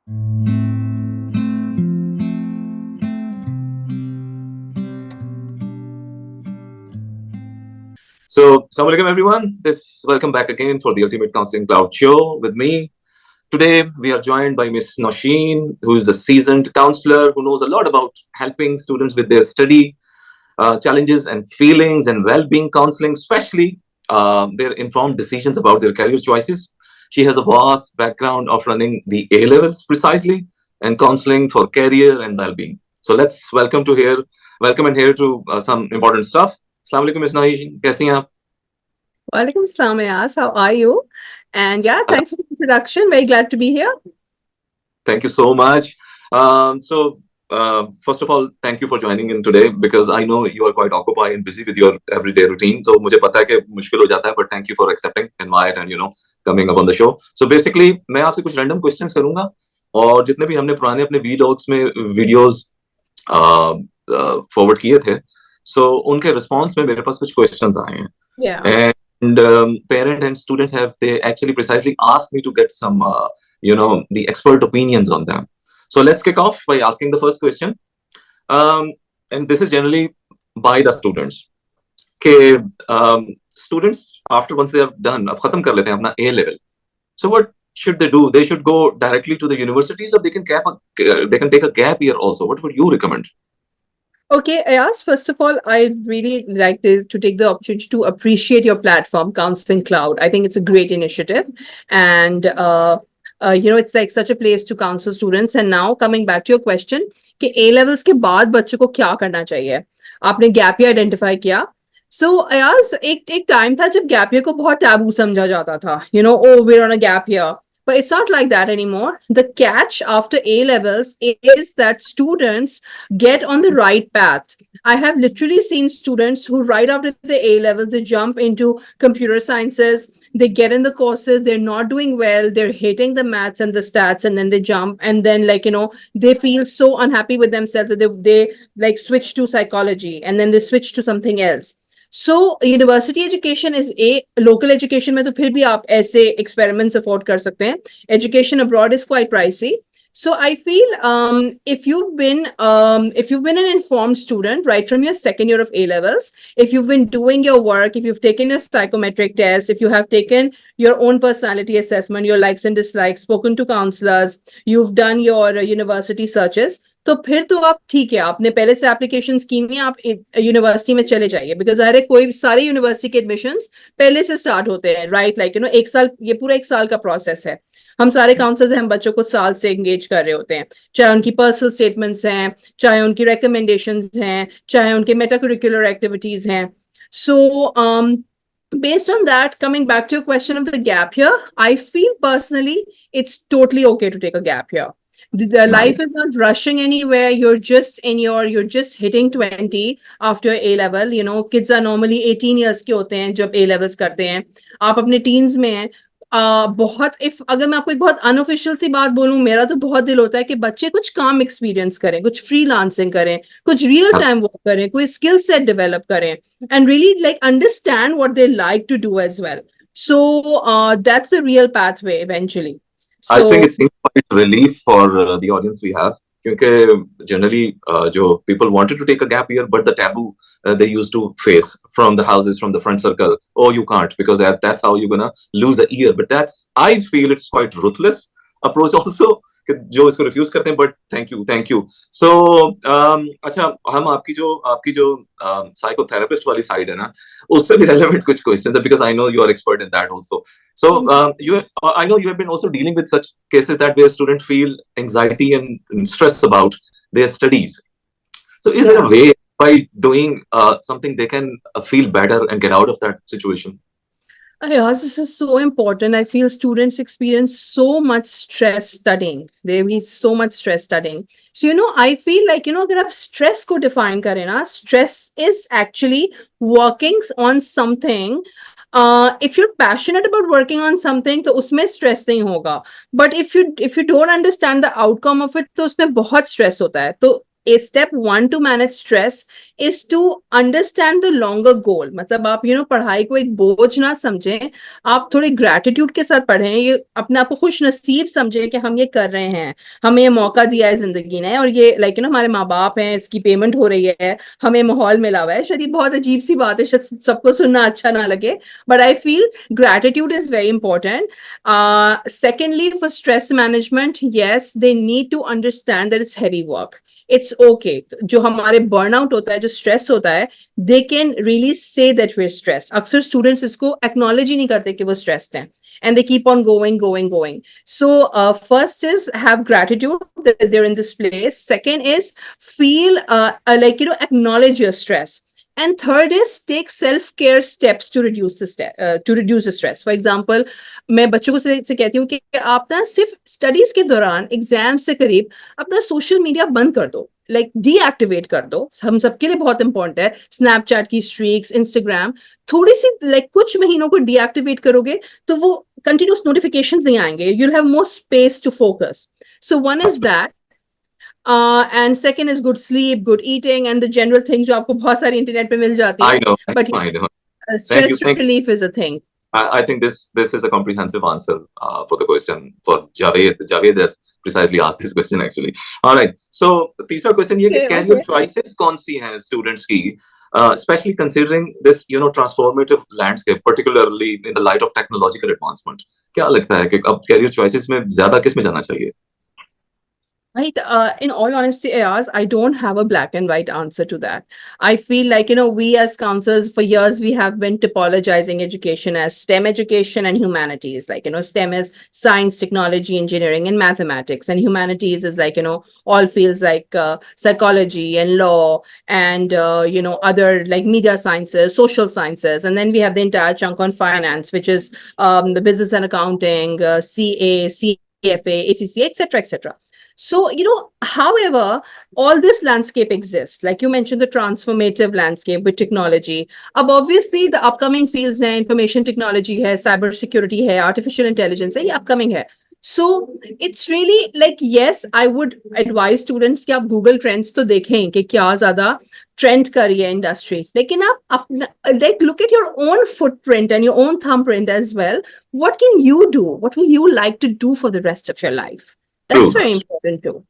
So, Assalamu alaikum everyone. Welcome back again for the Ultimate Counselling Cloud show with me. Today, we are joined by Miss Nausheen, who is a seasoned counselor who knows a lot about helping students with their study challenges and feelings and well-being counseling, especially their informed decisions about their career choices. She has a vast background of running the A levels precisely and counseling for career and well-being. So let's welcome and hear to some important stuff. Assalamu alaikum, Ms. Nausheen. कैसी हैं आप? Walaikum Assalam, Ayaz. How are you? And yeah, thanks for the introduction. Very glad to be here. Thank you so much. First of all, thank you for joining in today because I know you are quite occupied and busy with your everyday routine. So मुझे पता है कि मुश्किल हो जाता है, but thank you for accepting invite and coming up on the show. So basically, मैं आपसे कुछ random questions करूंगा और जितने भी हमने पुराने अपने vlogs में videos forward किए थे, so उनके response में मेरे पास कुछ questions आए हैं. Yeah. And parent and students they actually precisely asked me to get some the expert opinions on them. So let's kick off by asking the first question, and this is generally by the students. Okay, students after once they have done अब खत्म कर लेते हैं अपना A level. So what should they do? They should go directly to the universities, or they can take a gap year also. What would you recommend? Okay, Ayaz, first of all, I really like to take the opportunity to appreciate your platform, Counselling Cloud. I think it's a great initiative. And, it's like such a place to counsel students. And now coming back to your question, कि A levels के बाद बच्चों को क्या करना चाहिए? आपने gap year identify किया. So, Ayaz, एक time था जब gap year को बहुत taboo समझा जाता था. Oh, we're on a gap year. But it's not like that anymore. The catch after A levels is that students get on the right path. I have literally seen students who right after the A levels, they jump into computer sciences, they get in the courses, they're not doing well, they're hating the maths and the stats, and then they jump, and then they feel so unhappy with themselves that they like switch to psychology, and then they switch to something else. So university education is local education में तो फिर भी आप ऐसे experiments afford कर सकते हैं. Education abroad is quite pricey. So I feel if you've been an informed student right from your second year of A levels, if you've been doing your work, if you've taken your psychometric test, if you have taken your own personality assessment, your likes and dislikes, spoken to counselors, you've done your university searches, तो फिर तो आप ठीक है, आपने पहले से application की में आप यूनिवर्सिटी में चले जाइए, बिकॉज अरे कोई सारे यूनिवर्सिटी के एडमिशंस पहले से स्टार्ट होते हैं, राइट? एक साल, ये पूरा 1 साल का प्रोसेस है. हम सारे काउंसलर्स हम बच्चों को साल से एंगेज कर रहे होते हैं, चाहे उनकी पर्सनल स्टेटमेंट्स हैं, चाहे उनकी रिकमेंडेशंस हैं, चाहे उनके मेटा करिकुलर एक्टिविटीज हैं. सो based on that, coming back to your question of the gap here, I feel personally it's totally okay to take a gap here. The life is not rushing anywhere. You're just hitting 20 after A level. Kids are normally 18 years के होते हैं जब A levels करते हैं. आप अपने teens में हैं. अगर मैं आपको एक बहुत अनऑफिशियल सी बात बोलूं, मेरा तो बहुत दिल होता है कि बच्चे कुछ काम एक्सपीरियंस करें, कुछ फ्रीलांसिंग करें, कुछ रियल टाइम वर्क करें, कोई स्किल सेट डेवलप करें, and really understand what they like to do as well. So that's the real pathway eventually. I think it seems quite relief for the audience we have. Because generally, people wanted to take a gap year, but the taboo they used to face from the houses, from the friend circle. Oh, you can't because that's how you're gonna lose a year. But I feel it's quite ruthless approach also. जो इसको refuse करते हैं, but thank you. सो अच्छा, हम आपकी जो psychotherapist वाली side है ना, उससे भी रेलेवेंट कुछ क्वेश्चंस है, because I know you are expert in that also. So I know you have been also dealing with such cases that where students feel anxiety and stress about their studies. So is there a way by doing something they can feel better and get out of that situation? Yes, this is so important. I feel students experience so much stress studying. They need so much stress studying. So, I feel like, अगर आप stress को define करें ना, stress is actually working on something. If you're passionate about working on something, तो उसमें stress नहीं होगा. But if you don't understand the outcome of it, तो उसमें बहुत stress होता है. तो a step one to manage stress is to understand the longer goal. मतलब आप पढ़ाई को एक बोझ ना समझें, आप थोड़े ग्रैटिट्यूड के साथ पढ़ें, ये अपने आप को खुश नसीब समझें कि हम ये कर रहे हैं, हमें ये मौका दिया है जिंदगी ने, और ये हमारे माँ बाप हैं, इसकी पेमेंट हो रही है, हमें माहौल मिला हुआ है। शायद ये बहुत अजीब सी बात है, शायद सबको सुनना अच्छा ना लगे, but I feel gratitude is very important. Secondly, for stress management, yes, they need to understand that it's heavy work. It's okay. जो हमारे burnout होता है, जो stress होता है, they can really say that we're stressed. अक्सर students इसको acknowledge ही नहीं करते कि वो stressed हैं, and they keep on going. So first is have gratitude that they're in this place. Second is feel acknowledge your stress. And third is take self-care steps to reduce the stress. For example, मैं बच्चों को से कहती हूँ कि आप ना सिर्फ स्टडीज के दौरान एग्जाम से करीब अपना सोशल मीडिया बंद कर दो, डीएक्टिवेट कर दो। हम सबके लिए बहुत इंपॉर्टेंट है स्नैपचैट की स्ट्रीक्स, इंस्टाग्राम, थोड़ी सी कुछ महीनों को डीएक्टिवेट करोगे तो वो कंटिन्यूस नोटिफिकेशंस नहीं आएंगे, you'll have more space to focus. So one is that. And second is good sleep, good eating, and the general things जो आपको बहुत सारी इंटरनेट पे मिल जाती I हैं. know, But I know. Thank you. stress relief is a thing. I think this is a comprehensive answer for the question for Javed. Javed has precisely asked this question actually. All right. So तीसरा question ये कि Okay, career okay. choices कौन सी हैं students की, especially considering this transformative landscape, particularly in the light of technological advancement. क्या लगता है कि अब career choices में ज़्यादा किस में जाना चाहिए? Right. In all honesty, Ayaz, I don't have a black and white answer to that. I feel like, we as counselors for years, we have been typologizing education as STEM education and humanities. STEM is science, technology, engineering, and mathematics. And humanities is all fields like psychology and law and, other like media sciences, social sciences. And then we have the entire chunk on finance, which is the business and accounting, CA, CFA, ACCA, etc., etc. So, however, all this landscape exists. Like you mentioned, the transformative landscape with technology. Obviously, the upcoming fields hai, information technology hai, cyber security hai, artificial intelligence hai, upcoming hai. So it's really like, yes, I would advise students कि आप Google Trends तो देखें कि क्या ज़्यादा trend कर रही है industry. लेकिन आप look at your own footprint and your own thumbprint as well. What can you do? What will you like to do for the rest of your life? That's True. very important too.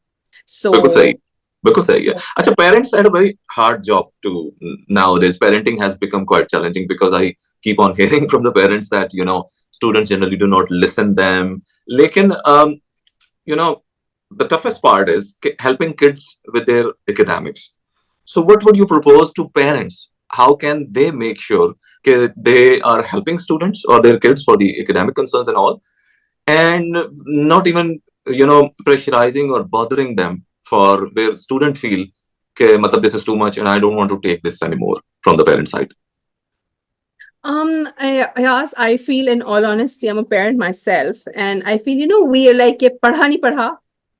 बिल्कुल सही, So, बिल्कुल सही है. so अच्छा, parents had a very hard job to nowadays. Parenting has become quite challenging because I keep on hearing from the parents that students generally do not listen them. लेकिन the toughest part is helping kids with their academics. So what would you propose to parents? How can they make sure that they are helping students or their kids for the academic concerns and all, and not even pressurizing or bothering them for where student feel okay, matlab, this is too much and I don't want to take this anymore from the parent side? I feel, in all honesty, I'm a parent myself, and I feel, we are like, पढ़ा नहीं पढ़ा,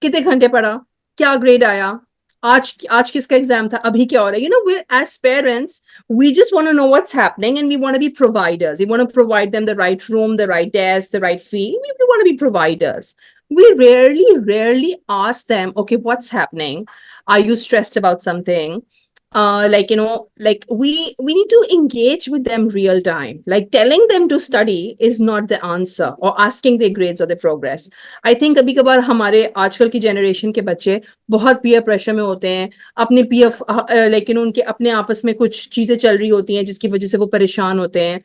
कितने घंटे पढ़ा, क्या grade आया, आज किसका exam था, अभी क्या हो रहा है. We're as parents, we just want to know what's happening, and we want to be providers. We want to provide them the right room, the right desk, the right fee. We want to be providers. We rarely ask them, okay, what's happening? Are you stressed about something? We need to engage with them real time. Like telling them to study is not the answer, or asking their grades or their progress. I think कभी कभार हमारे आजकल की generation के बच्चे बहुत peer pressure में होते हैं, अपने पीयर उनके अपने आपस में कुछ चीजें चल रही होती हैं जिसकी वजह से वो परेशान होते हैं,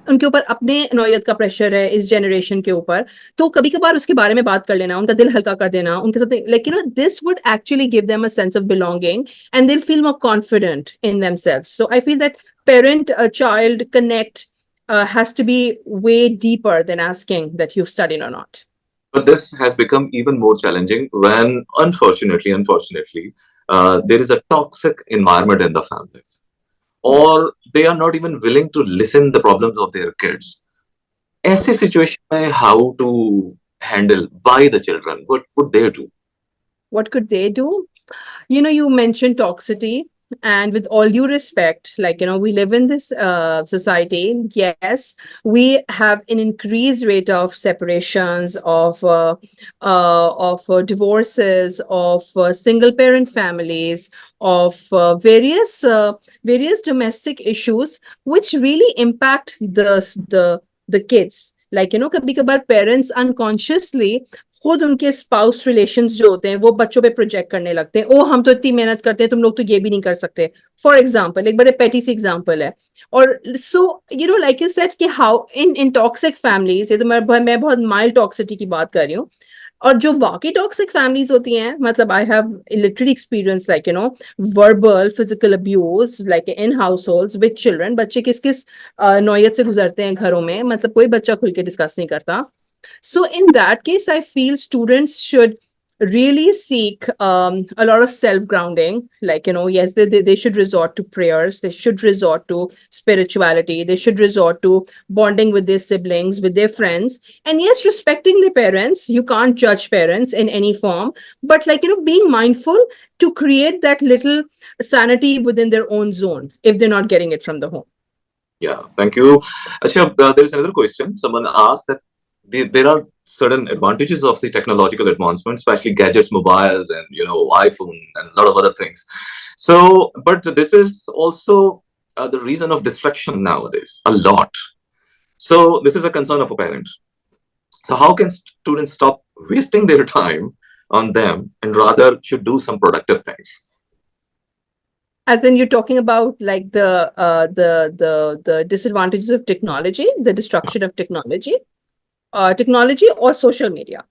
उनके ऊपर अपने नौयत का प्रेशर है इस जनरेशन के ऊपर, तो कभी कभार उसके बारे में बात कर लेना, उनका दिल हल्का कर देना, उनके साथ this would actually give them a sense of belonging and they will feel more confident in themselves. So I feel that parent child connect has to be way deeper than asking that you've studied or not. But this has become even more challenging when unfortunately there is a toxic environment in the families, or they are not even willing to listen the problems of their kids. ऐसे situation में how to handle by the children? What would they do? What could they do? You mentioned toxicity. and with all due respect, like, we live in this society. Yes, we have an increased rate of separations, of divorces, of single parent families, of various domestic issues, which really impact the kids. Like, kabhi kabar parents unconsciously खुद उनके spouse relations जो होते हैं वो बच्चों पे project करने लगते हैं। ओ, हम तो इतनी मेहनत करते हैं, तुम लोग तो ये भी नहीं कर सकते। फॉर एग्जाम्पल, एक बड़े पेटी सी एग्जाम्पल है। और सो लाइक यू सेड कि हाउ इन टॉक्सिक फैमिलीज, ये तो मैं बहुत माइल्ड टॉक्सिटी की बात कर रही हूँ। और जो वाकई टॉक्सिक फैमिलीज होती हैं, मतलब I have literally experience like verbal physical abuse like in house holds with children. बच्चे किस किस नौयत से गुजरते हैं घरों में, मतलब कोई बच्चा खुल के डिस्कस नहीं करता। So in that case, I feel students should really seek a lot of self-grounding. Like, yes, they should resort to prayers. They should resort to spirituality. They should resort to bonding with their siblings, with their friends. And yes, respecting their parents. You can't judge parents in any form. But like, being mindful to create that little sanity within their own zone if they're not getting it from the home. Yeah, thank you. Achha, there is another question. Someone asked that there are certain advantages of the technological advancements, especially gadgets, mobiles, and iPhone and a lot of other things. So, but this is also the reason of distraction nowadays, a lot. So, this is a concern of a parent. So, how can students stop wasting their time on them and rather should do some productive things? As in, you're talking about like the disadvantages of technology, the destruction of technology or social media?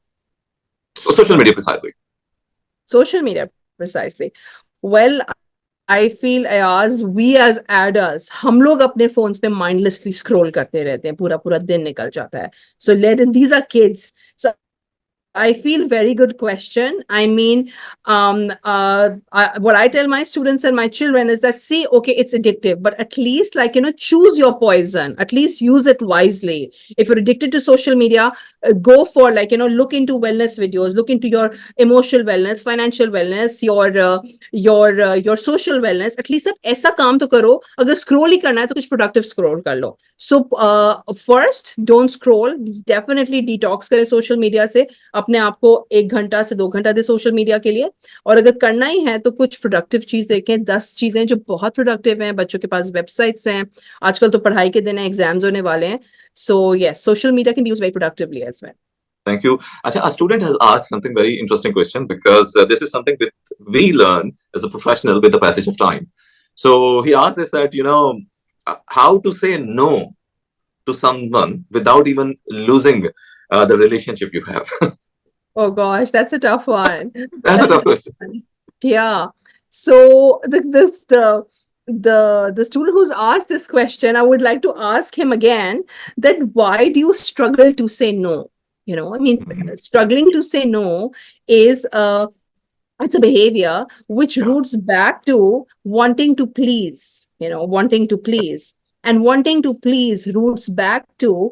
So, social media precisely. Social media, precisely. Well, I feel as we as adults, हम लोग अपने phones पे mindlessly scroll करते रहते हैं, पूरा पूरा दिन निकल जाता है. So these are kids. So I feel very good question. I mean, what I tell my students and my children is that, see, okay, it's addictive, but at least like, choose your poison, at least use it wisely. If you're addicted to social media, go for like, look into wellness videos, look into your emotional wellness, financial wellness, your social wellness. At least आप ऐसा काम तो करो, अगर scroll ही करना है तो कुछ productive scroll कर लो. So first, don't scroll. Definitely detox करें social media से. अपने आप को 1 घंटा से 2 घंटा दे सोशल मीडिया के लिए। और अगर करना ही है तो कुछ प्रोडक्टिव चीज देखें, 10 चीजें जो बहुत प्रोडक्टिव हैं। बच्चों के पास वेबसाइट्स हैं, आजकल तो पढ़ाई के दिन है, एग्जाम्स होने वाले हैं। So yes, social media can be used very productively as well. Thank you. Achha, a student has asked something very interesting question, because this is something that we learn as a professional with the passage of time. So he asked this, that how to say no to someone without even losing the relationship you have. Oh gosh, that's a tough one. That's a tough question. Yeah. So the student who's asked this question, I would like to ask him again that why do you struggle to say no? I mean, struggling to say no is it's a behavior which roots back to wanting to please, wanting to please. And wanting to please roots back to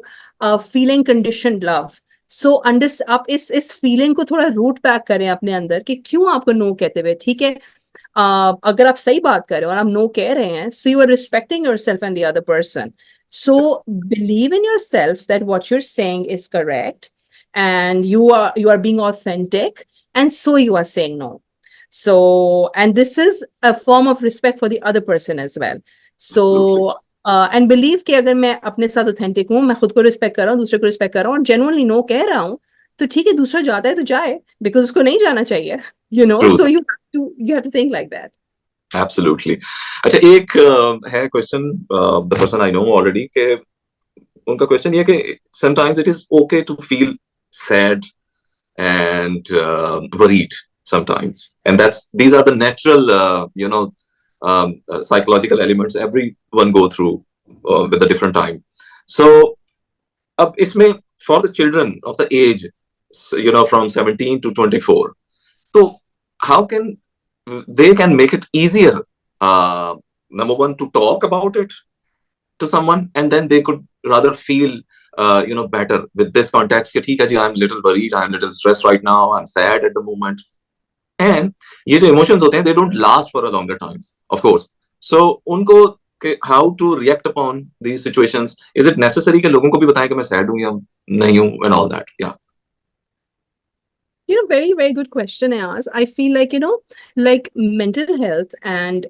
feeling conditioned love. सो आप इस feeling को थोड़ा root back करें अपने अंदर कि क्यों आपको नो कहते हुए, ठीक है, अगर आप सही बात कर रहे हो और आप नो कह रहे हैं, so you are respecting yourself and the other person. So believe in yourself that what you are saying is correct and you are being authentic, and so you are saying no. So, and this is a form of respect for the other person as well. So and believe कि अगर मैं अपने साथ authentic हूँ, मैं खुद को respect कर रहा हूँ, दूसरे को रिस्पेक्ट कर रहा हूँ और जेन्युइनली नो कह रहा हूँ, तो ठीक है, दूसरा जाता है तो जाए, बिकॉज उसको नहीं जाना चाहिए, so you have to think like that. Absolutely. अच्छा, एक है question, the person I know already, के उनका क्वेश्चन ये कि sometimes it is okay to feel sad and worried sometimes, and these are the natural psychological elements everyone go through with a different time. So अब इसमें for the children of the age from 17 to 24, so how can they can make it easier, number one, to talk about it to someone, and then they could rather feel better with this context. ठीक है जी, I'm little worried, I'm little stressed right now, I'm sad at the moment. And ये जो emotions होते हैं, they don't last for a longer times, of course. So उनको how to react upon these situations? Is it necessary कि लोगों को भी बताएं कि मैं sad हूँ या नहीं हूँ and all that? Yeah. Very, very good question, Ayaz. I feel like, like mental health and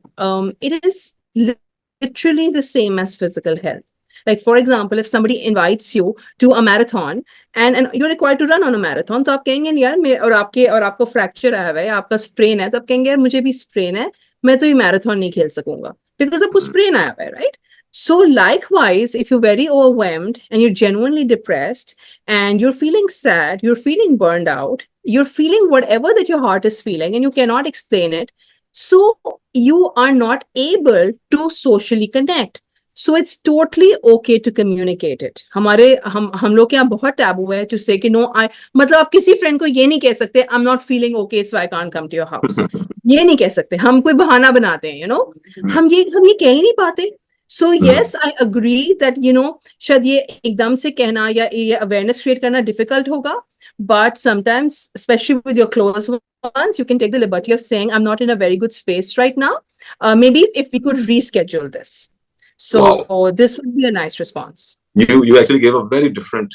it is literally the same as physical health. Like, for example, if somebody invites you to a marathon and you're required to run on a marathon, तो आप कहेंगे यार मैं और आपको fracture आया हुआ है, आपका स्प्रेन है, तो आप कहेंगे यार मुझे भी स्प्रेन है, मैं तो ये मैराथन नहीं खेल सकूंगा, बिकॉज आपको स्प्रेन आया हुआ है, right? So likewise, if you're very overwhelmed and you're genuinely depressed and you're feeling sad, you're feeling burned out, you're feeling whatever that your heart is feeling and you cannot explain it, so you are not able to socially connect. So it's totally okay to communicate it. हम लोग के यहाँ बहुत taboo है to say कि no, मतलब आप किसी फ्रेंड को ये नहीं कह सकते I'm not feeling okay so I can't come to your house. ये नहीं कह सकते, हम कोई बहाना बनाते हैं, हम ये कह ही नहीं पाते. So yes, I agree that शायद ये एकदम से कहना या ये awareness create करना difficult होगा, but sometimes, especially with your close ones, you can take the liberty of saying, I'm not in a very good space right now. Maybe if we could reschedule this. So Wow. this would be a nice response. You actually gave a very different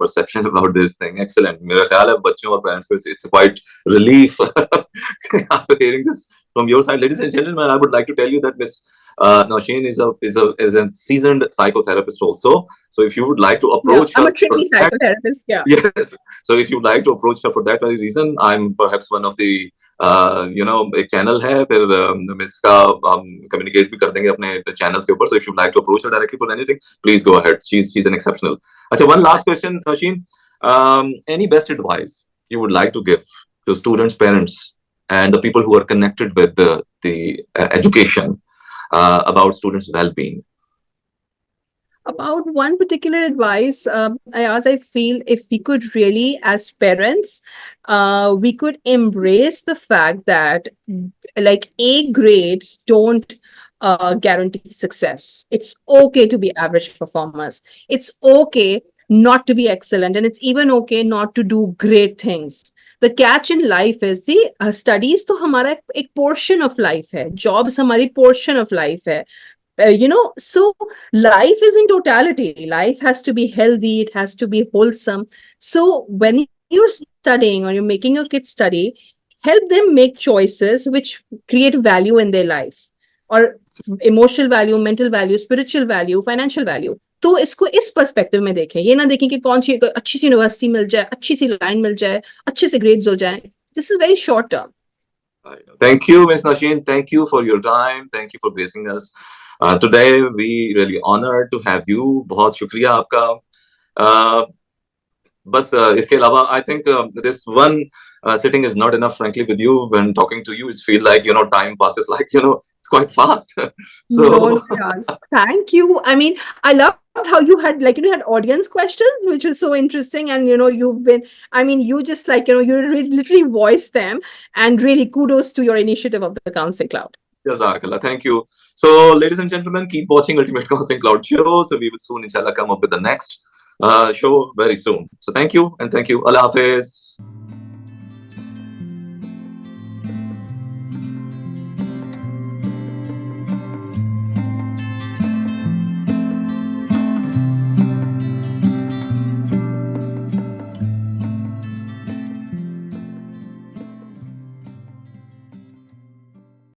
perception about this thing. Excellent. मेरा ख्याल है बच्चों और parents को it's quite relief after hearing this from your side. Ladies and gentlemen, I would like to tell you that Miss Nausheen is a seasoned psychotherapist also. So if you would like to Yeah, approach I'm her a for tricky that, psychotherapist. Yeah. yes. So if you'd like to approach her for that very reason, I'm perhaps one of the एक channel है, फिर miss का हम communicate भी कर देंगे अपने channels के ऊपर. So if you'd like to approach her directly for anything, please go ahead. She's an exceptional. अच्छा, one last question, Nausheen. Any best advice you would like to give to students, parents, and the people who are connected with the education about students' well-being? About one particular advice, as I feel if we could really, as parents, we could embrace the fact that like A grades don't guarantee success. It's okay to be average performers. It's okay not to be excellent. And it's even okay not to do great things. The catch in life is the studies तो हमारा एक portion of life है, jobs हमारी portion of life है. So life is in totality. Life has to be healthy, it has to be wholesome. So when you're studying or you're making your kids study, help them make choices which create value in their life, or emotional value, mental value, spiritual value, financial value. तो इसको इस perspective में देखें, ये ना देखें कि कौन सी अच्छी सी यूनिवर्सिटी मिल जाए, अच्छी सी लाइन मिल जाए, अच्छे से ग्रेड्स हो जाए. This is very short term. Thank you, Ms. Nausheen. Thank you for your time. Thank you for gracing us. Today, we really honored to have you. बहुत शुक्रिया आपका. बस इसके अलावा, I think this one sitting is not enough, frankly, with you. When talking to you, it feels like, time passes like, it's quite fast. So, No, yes. Thank you. I mean, I loved how you had had audience questions, which was so interesting. And you've been, I mean, you just you literally voiced them, and really kudos to your initiative of the Counselling Cloud. Jazakallah. Thank you. So, ladies and gentlemen, keep watching Ultimate Counselling Cloud show. So we will soon, inshallah, come up with the next show very soon. So thank you, and thank you. Allah Hafiz.